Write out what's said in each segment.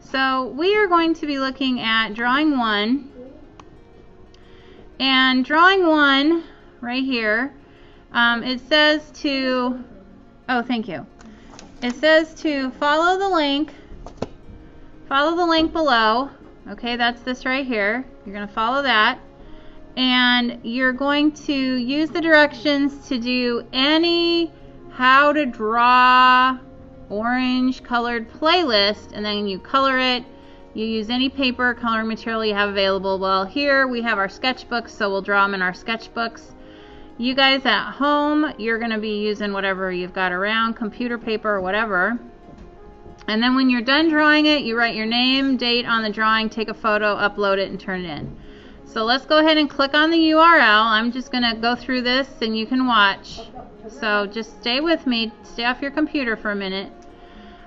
So we are going to be looking at drawing 1. And drawing 1 right here, it says to, oh, thank you. It says to follow the link below. Okay, that's this right here. You're going to follow that. And you're going to use the directions to do any how to draw orange colored playlist, and then you color it. You use any paper coloring material you have available. Well, here we have our sketchbooks, so we'll draw them in our sketchbooks. You guys at home, you're going to be using whatever you've got around, computer paper or whatever. And then when you're done drawing it, you write your name, date on the drawing, take a photo, upload it, and turn it in. So let's go ahead and click on the URL. I'm just going to go through this and you can watch. So just stay with me, stay off your computer for a minute.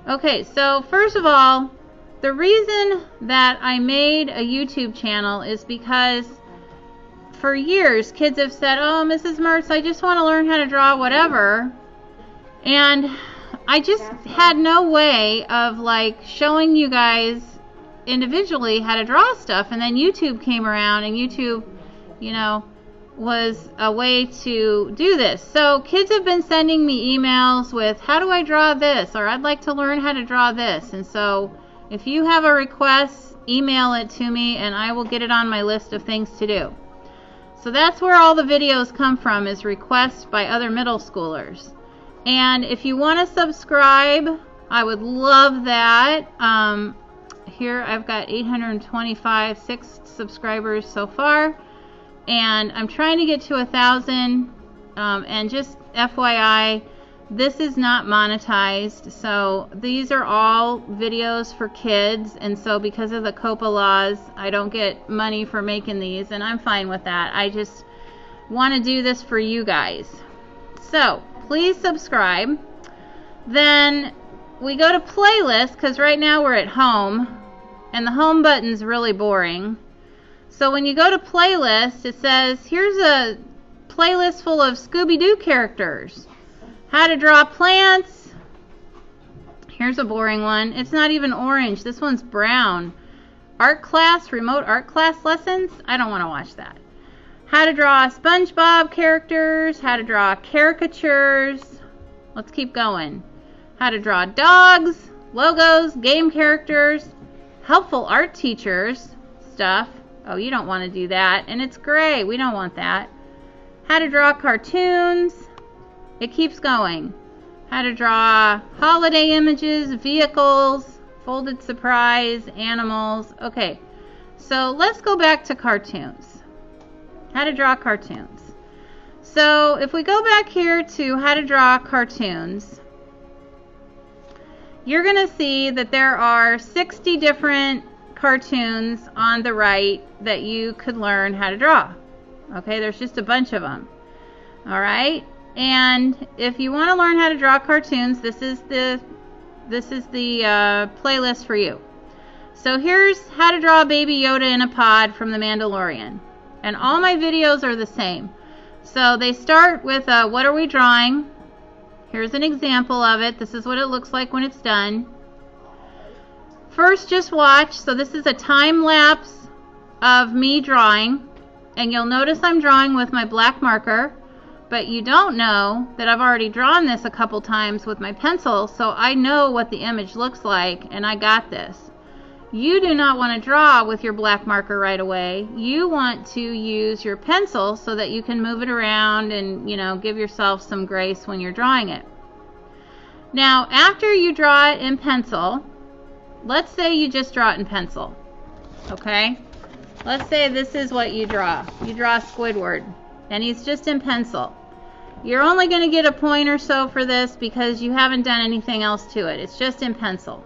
Okay, so first of all, the reason that I made a YouTube channel is because for years kids have said, oh, Mrs. Mertz, I just want to learn how to draw whatever. And I just had no way of like showing you guys individually how to draw stuff. And then YouTube came around, and YouTube, you know, was a way to do this. So kids have been sending me emails with, how do I draw this? Or I'd like to learn how to draw this. And so if you have a request, email it to me and I will get it on my list of things to do. So that's where all the videos come from, is requests by other middle schoolers. And if you want to subscribe, I would love that. Here I've got 6 subscribers so far, and I'm trying to get to 1,000. And just FYI, this is not monetized, so these are all videos for kids, and so because of the COPPA laws, I don't get money for making these, and I'm fine with that. I just want to do this for you guys. So please subscribe. Then we go to playlist, because right now we're at home and the home button's really boring. So when you go to playlist, it says here's a playlist full of Scooby-Doo characters. How to draw plants. Here's a boring one. It's not even orange. This one's brown. Art class, remote art class lessons. I don't want to watch that. How to draw SpongeBob characters. How to draw caricatures. Let's keep going. How to draw dogs, logos, game characters, helpful art teachers stuff. Oh, you don't want to do that. And it's gray. We don't want that. How to draw cartoons. It keeps going. How to draw holiday images, vehicles, folded surprise, animals. Okay, so let's go back to cartoons. How to draw cartoons. So if we go back here to how to draw cartoons, you're going to see that there are 60 different cartoons on the right that you could learn how to draw. Okay, there's just a bunch of them. All right. And if you want to learn how to draw cartoons, this is the playlist for you. So here's how to draw Baby Yoda in a pod from The Mandalorian. And all my videos are the same. So they start with what are we drawing? Here's an example of it. This is what it looks like when it's done. First, just watch. So this is a time lapse of me drawing. And you'll notice I'm drawing with my black marker. But you don't know that I've already drawn this a couple times with my pencil, so I know what the image looks like, and I got this. You do not want to draw with your black marker right away. You want to use your pencil so that you can move it around and, you know, give yourself some grace when you're drawing it. Now, after you draw it in pencil, let's say you just draw it in pencil, okay? Let's say this is what you draw. You draw Squidward, and he's just in pencil. You're only going to get a point or so for this because you haven't done anything else to it. It's just in pencil.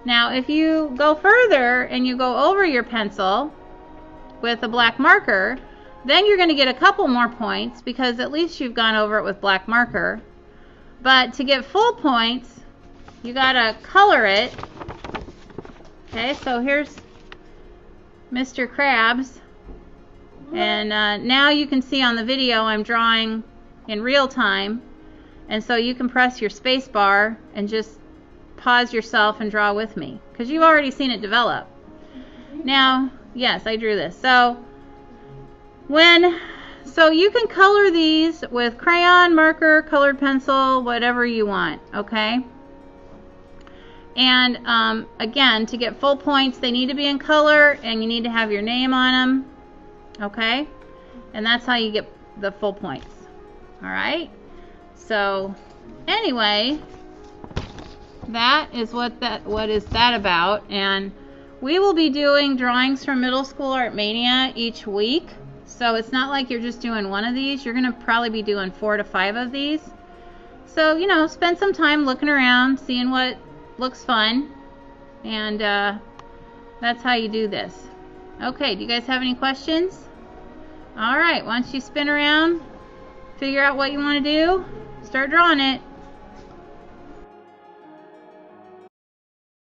Now, if you go further and you go over your pencil with a black marker, then you're going to get a couple more points because at least you've gone over it with black marker. But to get full points, you got to color it. Okay, so here's Mr. Krabs. And now you can see on the video I'm drawing in real time. And so you can press your space bar and just pause yourself and draw with me, because you've already seen it develop. Now, yes, I drew this. So you can color these with crayon, marker, colored pencil, whatever you want, okay? And again, to get full points, they need to be in color, and you need to have your name on them, okay? And that's how you get the full points. All right? So anyway, that is what is that about. And we will be doing drawings from Middle School Art Mania each week. So it's not like you're just doing one of these. You're going to probably be doing 4 to 5 of these. So, you know, spend some time looking around, seeing what looks fun. And that's how you do this. Okay, do you guys have any questions? All right, once you spin around, figure out what you want to do, start drawing it.